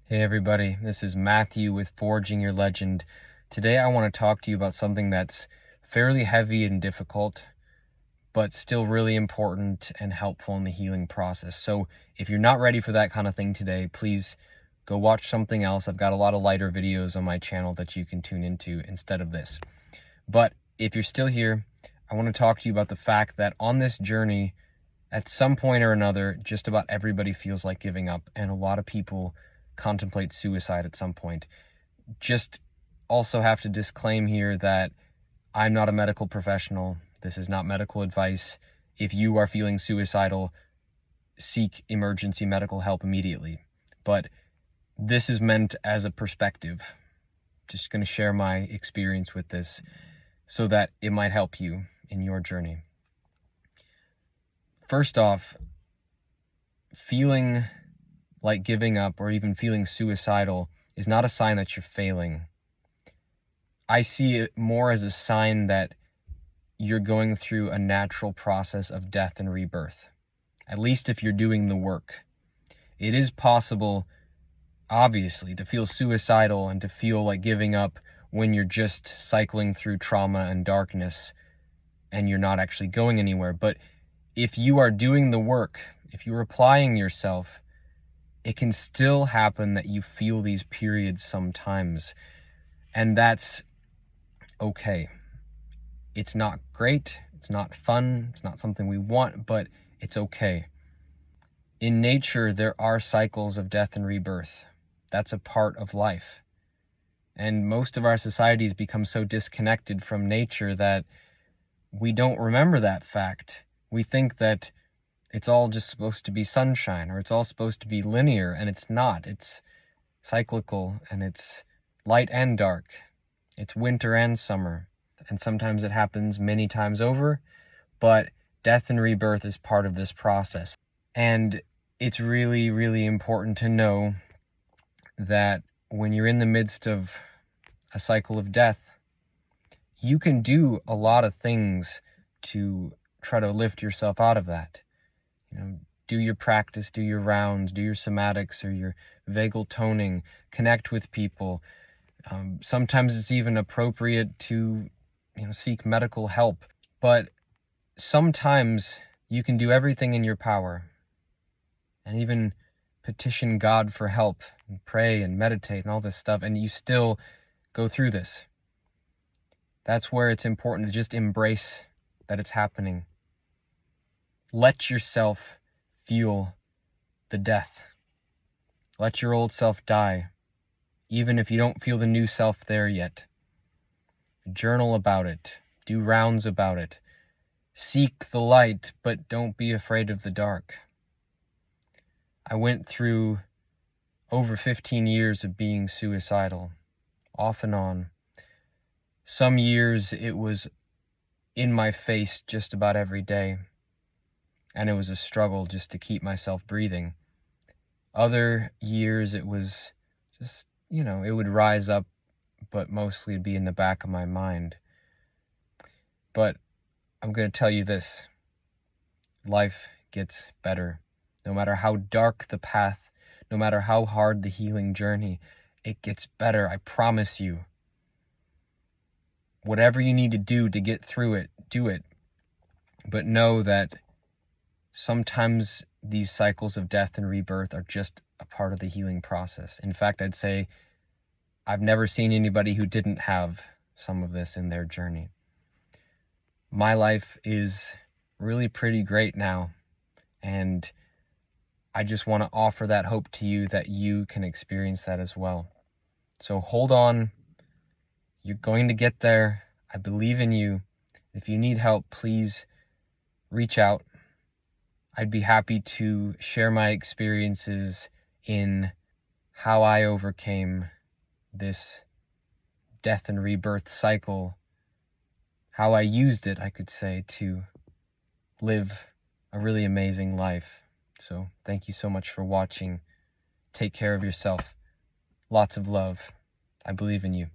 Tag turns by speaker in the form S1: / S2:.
S1: Hey everybody, this is Matthew with Forging Your Legend. Today I want to talk to you about something that's fairly heavy and difficult, but still really important and helpful in the healing process. So if you're not ready for that kind of thing today, please go watch something else. I've got a lot of lighter videos on my channel that you can tune into instead of this. But if you're still here, I want to talk to you about the fact that on this journey, at some point or another, just about everybody feels like giving up, and a lot of people contemplate suicide at some point. Just also have to disclaim here that I'm not a medical professional. This is not medical advice. If you are feeling suicidal, seek emergency medical help immediately. But this is meant as a perspective. Just going to share my experience with this so that it might help you in your journey. First off, feeling like giving up or even feeling suicidal is not a sign that you're failing. I see it more as a sign that you're going through a natural process of death and rebirth, at least if you're doing the work. It is possible, obviously, to feel suicidal and to feel like giving up when you're just cycling through trauma and darkness and you're not actually going anywhere. But if you are doing the work, if you're applying yourself, it can still happen that you feel these periods sometimes, and that's okay. It's not great, it's not fun, it's not something we want, but it's okay. In nature, there are cycles of death and rebirth. That's a part of life. And most of our societies become so disconnected from nature that we don't remember that fact. We think that it's all just supposed to be sunshine, or it's all supposed to be linear, and it's not. It's cyclical, and it's light and dark. It's winter and summer, and sometimes it happens many times over, but death and rebirth is part of this process. And it's really, really important to know that when you're in the midst of a cycle of death, you can do a lot of things to try to lift yourself out of that. Do your practice, do your rounds, do your somatics or your vagal toning, connect with people. Sometimes it's even appropriate to, seek medical help. But sometimes you can do everything in your power and even petition God for help and pray and meditate and all this stuff, and you still go through this. That's where it's important to just embrace that it's happening. Let yourself feel the death. Let your old self die, even if you don't feel the new self there yet. Journal about it. Do rounds about it. Seek the light, but don't be afraid of the dark. I went through over 15 years of being suicidal, off and on. Some years it was in my face just about every day, and it was a struggle just to keep myself breathing. Other years it was just, it would rise up, but mostly it'd be in the back of my mind. But I'm going to tell you this. Life gets better. No matter how dark the path, no matter how hard the healing journey, it gets better, I promise you. Whatever you need to do to get through it, do it. But know that sometimes these cycles of death and rebirth are just a part of the healing process. In fact, I'd say I've never seen anybody who didn't have some of this in their journey. My life is really pretty great now, and I just want to offer that hope to you that you can experience that as well. So hold on. You're going to get there. I believe in you. If you need help, please reach out. I'd be happy to share my experiences in how I overcame this death and rebirth cycle, how I used it, I could say, to live a really amazing life. So thank you so much for watching. Take care of yourself. Lots of love. I believe in you.